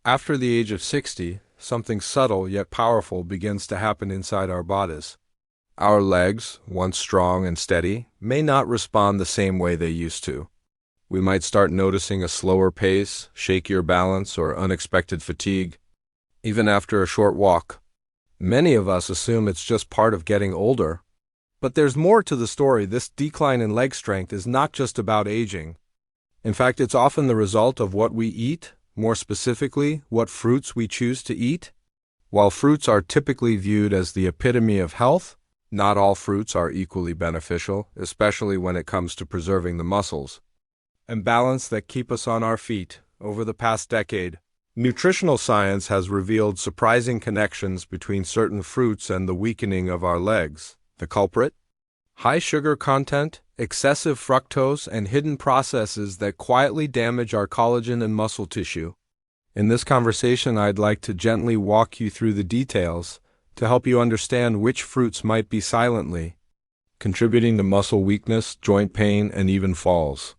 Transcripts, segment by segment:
After the age of 60, something subtle yet powerful begins to happen inside our bodies. Our legs, once strong and steady, may not respond the same way they used to. We might start noticing a slower pace, shakier balance, or unexpected fatigue, even after a short walk. Many of us assume it's just part of getting older. But there's more to the story. This decline in leg strength is not just about aging. In fact, it's often the result of what we eat, more specifically, what fruits we choose to eat. While fruits are typically viewed as the epitome of health, not all fruits are equally beneficial, especially when it comes to preserving the muscles and balance that keep us on our feet. Over the past decade, nutritional science has revealed surprising connections between certain fruits and the weakening of our legs. The culprit? High sugar content, excessive fructose, and hidden processes that quietly damage our collagen and muscle tissue. In this conversation, I'd like to gently walk you through the details to help you understand which fruits might be silently contributing to muscle weakness, joint pain, and even falls.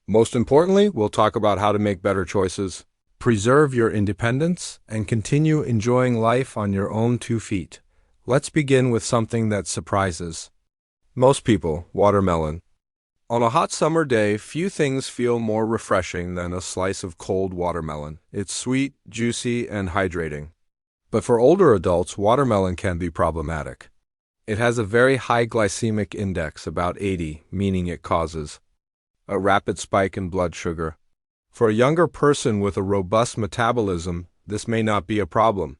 Most importantly, we'll talk about how to make better choices, preserve your independence, and continue enjoying life on your own 2 feet. Let's begin with something that surprises most people: watermelon. On a hot summer day, few things feel more refreshing than a slice of cold watermelon. It's sweet, juicy, and hydrating. But for older adults, watermelon can be problematic. It has a very high glycemic index, about 80, meaning it causes a rapid spike in blood sugar. For a younger person with a robust metabolism, this may not be a problem.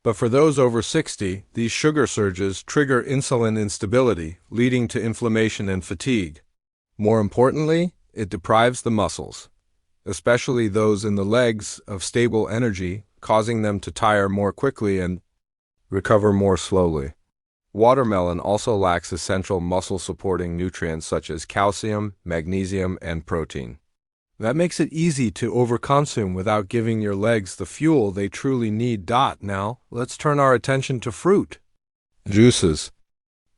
But for those over 60, these sugar surges trigger insulin instability, leading to inflammation and fatigue. More importantly, it deprives the muscles, especially those in the legs, of stable energy, causing them to tire more quickly and recover more slowly. Watermelon also lacks essential muscle-supporting nutrients such as calcium, magnesium, and protein. That makes it easy to overconsume without giving your legs the fuel they truly need. Now, let's turn our attention to fruit. Juices.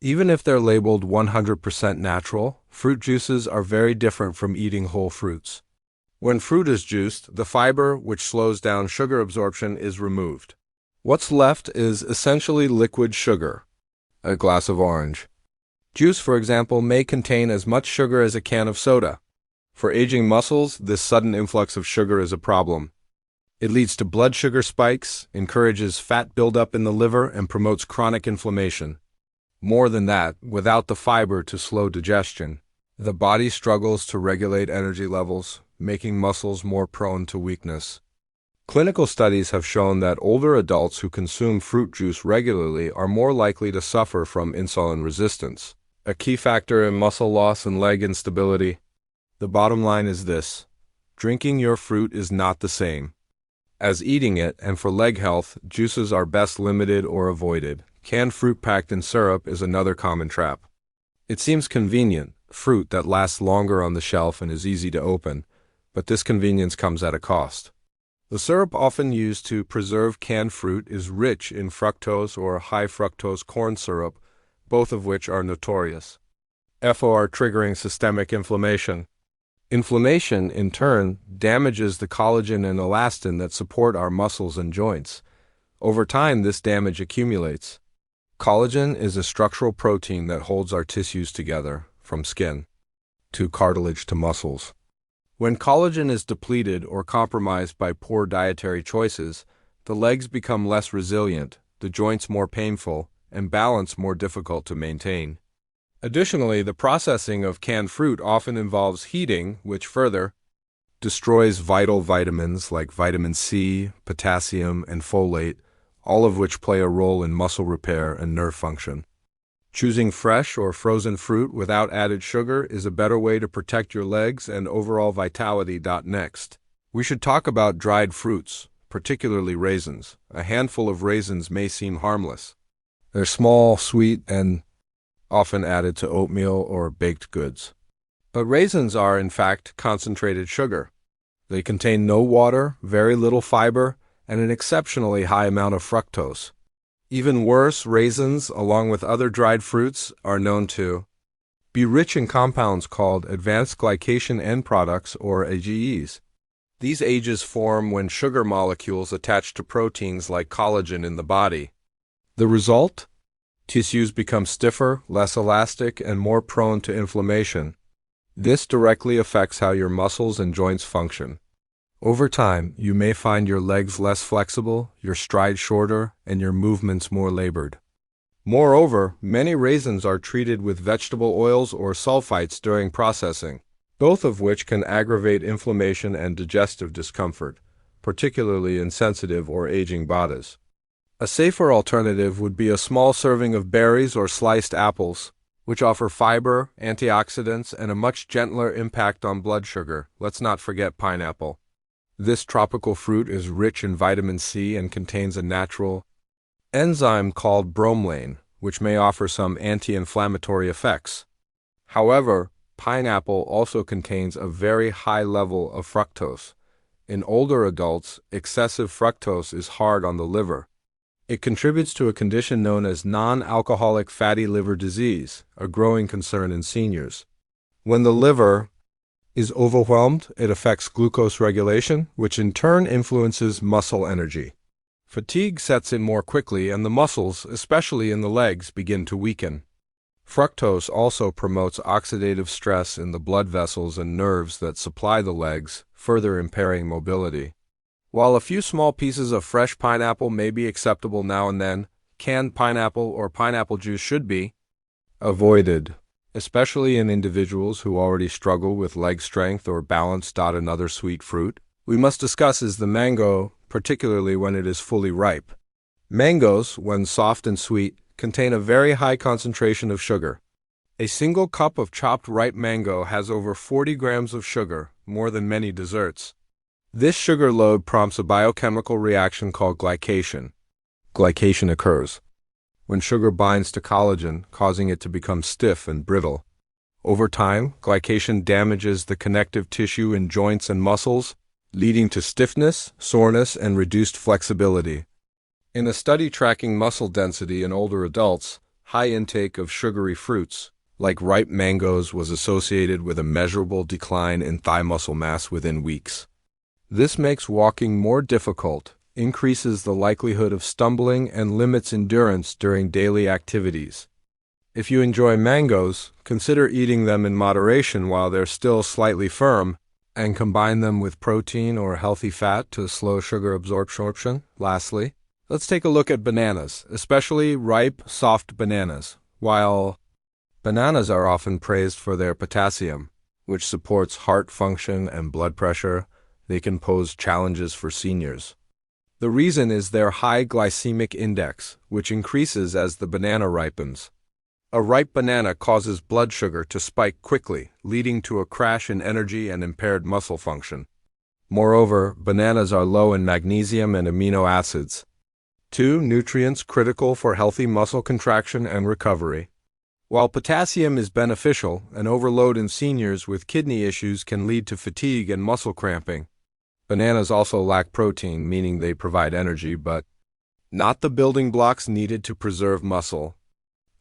Even if they're labeled 100% natural, fruit juices are very different from eating whole fruits. When fruit is juiced, the fiber, which slows down sugar absorption, is removed. What's left is essentially liquid sugar. A glass of orange juice, for example, may contain as much sugar as a can of soda. For aging muscles, this sudden influx of sugar is a problem. It leads to blood sugar spikes, encourages fat buildup in the liver, and promotes chronic inflammation. More than that, without the fiber to slow digestion, the body struggles to regulate energy levels, making muscles more prone to weakness. Clinical studies have shown that older adults who consume fruit juice regularly are more likely to suffer from insulin resistance, a key factor in muscle loss and leg instability. The bottom line is this: drinking your fruit is not the same as eating it, and for leg health, juices are best limited or avoided. Canned fruit packed in syrup is another common trap. It seems convenient, fruit that lasts longer on the shelf and is easy to open, but this convenience comes at a cost. The syrup often used to preserve canned fruit is rich in fructose or high fructose corn syrup, both of which are notorious for triggering systemic inflammation. Inflammation, in turn, damages the collagen and elastin that support our muscles and joints. Over time, this damage accumulates. Collagen is a structural protein that holds our tissues together, from skin to cartilage to muscles. When collagen is depleted or compromised by poor dietary choices, the legs become less resilient, the joints more painful, and balance more difficult to maintain. Additionally, the processing of canned fruit often involves heating, which further destroys vital vitamins like vitamin C, potassium, and folate, all of which play a role in muscle repair and nerve function. Choosing fresh or frozen fruit without added sugar is a better way to protect your legs and overall vitality. Next, we should talk about dried fruits, particularly raisins. A handful of raisins may seem harmless. They're small, sweet, and often added to oatmeal or baked goods. But raisins are, in fact, concentrated sugar. They contain no water, very little fiber, and an exceptionally high amount of fructose. Even worse, raisins, along with other dried fruits, are known to be rich in compounds called advanced glycation end products, or AGEs. These ages form when sugar molecules attach to proteins like collagen in the body. The result? Tissues become stiffer, less elastic, and more prone to inflammation. This directly affects how your muscles and joints function. Over time, you may find your legs less flexible, your stride shorter, and your movements more labored. Moreover, many raisins are treated with vegetable oils or sulfites during processing, both of which can aggravate inflammation and digestive discomfort, particularly in sensitive or aging bodies. A safer alternative would be a small serving of berries or sliced apples, which offer fiber, antioxidants, and a much gentler impact on blood sugar. Let's not forget pineapple. This tropical fruit is rich in vitamin C and contains a natural enzyme called bromelain, which may offer some anti-inflammatory effects. However, pineapple also contains a very high level of fructose. In older adults, excessive fructose is hard on the liver. It contributes to a condition known as non-alcoholic fatty liver disease, a growing concern in seniors. When the liver is overwhelmed, it affects glucose regulation, which in turn influences muscle energy. Fatigue sets in more quickly, and the muscles, especially in the legs, begin to weaken. Fructose also promotes oxidative stress in the blood vessels and nerves that supply the legs, further impairing mobility. While a few small pieces of fresh pineapple may be acceptable now and then, canned pineapple or pineapple juice should be avoided, especially in individuals who already struggle with leg strength or balance. Another sweet fruit we must discuss is the mango, particularly when it is fully ripe. Mangoes, when soft and sweet, contain a very high concentration of sugar. A single cup of chopped ripe mango has over 40 grams of sugar, more than many desserts. This sugar load prompts a biochemical reaction called glycation. Glycation occurs when sugar binds to collagen, causing it to become stiff and brittle. Over time, glycation damages the connective tissue in joints and muscles, leading to stiffness, soreness, and reduced flexibility. In a study tracking muscle density in older adults, high intake of sugary fruits, like ripe mangoes, was associated with a measurable decline in thigh muscle mass within weeks. This makes walking more difficult, increases the likelihood of stumbling, and limits endurance during daily activities. If you enjoy mangoes, consider eating them in moderation while they're still slightly firm, and combine them with protein or healthy fat to slow sugar absorption. Lastly, let's take a look at bananas, especially ripe, soft bananas. While bananas are often praised for their potassium, which supports heart function and blood pressure, they can pose challenges for seniors. The reason is their high glycemic index, which increases as the banana ripens. A ripe banana causes blood sugar to spike quickly, leading to a crash in energy and impaired muscle function. Moreover, bananas are low in magnesium and amino acids, two nutrients critical for healthy muscle contraction and recovery. While potassium is beneficial, an overload in seniors with kidney issues can lead to fatigue and muscle cramping. Bananas also lack protein, meaning they provide energy, but not the building blocks needed to preserve muscle.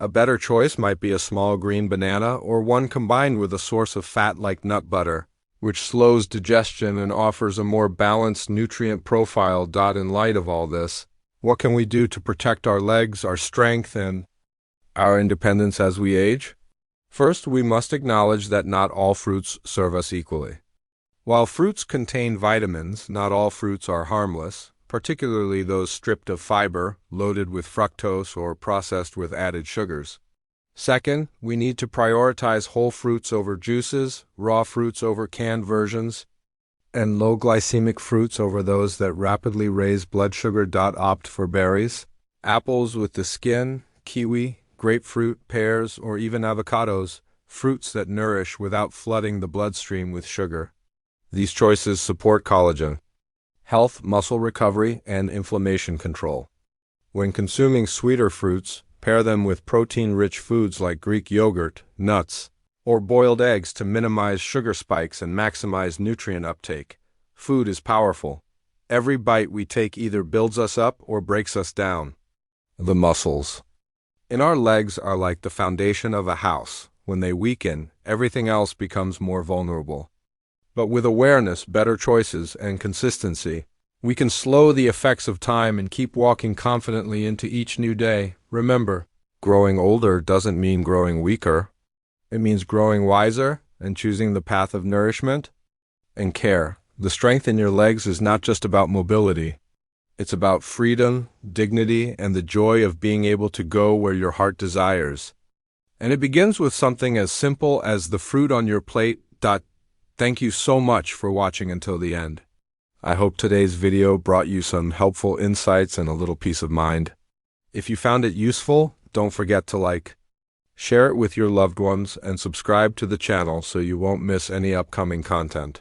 A better choice might be a small green banana or one combined with a source of fat like nut butter, which slows digestion and offers a more balanced nutrient profile. In light of all this, what can we do to protect our legs, our strength, and our independence as we age? First, we must acknowledge that not all fruits serve us equally. While fruits contain vitamins, not all fruits are harmless, particularly those stripped of fiber, loaded with fructose, or processed with added sugars. Second, we need to prioritize whole fruits over juices, raw fruits over canned versions, and low glycemic fruits over those that rapidly raise blood sugar. Opt for berries, apples with the skin, kiwi, grapefruit, pears, or even avocados, fruits that nourish without flooding the bloodstream with sugar. These choices support collagen, health, muscle recovery, and inflammation control. When consuming sweeter fruits, pair them with protein-rich foods like Greek yogurt, nuts, or boiled eggs to minimize sugar spikes and maximize nutrient uptake. Food is powerful. Every bite we take either builds us up or breaks us down. The muscles in our legs are like the foundation of a house. When they weaken, everything else becomes more vulnerable. But with awareness, better choices, and consistency, we can slow the effects of time and keep walking confidently into each new day. Remember, growing older doesn't mean growing weaker. It means growing wiser and choosing the path of nourishment and care. The strength in your legs is not just about mobility. It's about freedom, dignity, and the joy of being able to go where your heart desires. And it begins with something as simple as the fruit on your plate. Thank you so much for watching until the end. I hope today's video brought you some helpful insights and a little peace of mind. If you found it useful, don't forget to like, share it with your loved ones, and subscribe to the channel so you won't miss any upcoming content.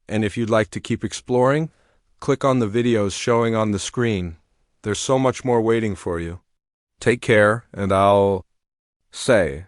And if you'd like to keep exploring, click on the videos showing on the screen. There's so much more waiting for you. Take care, and I'll say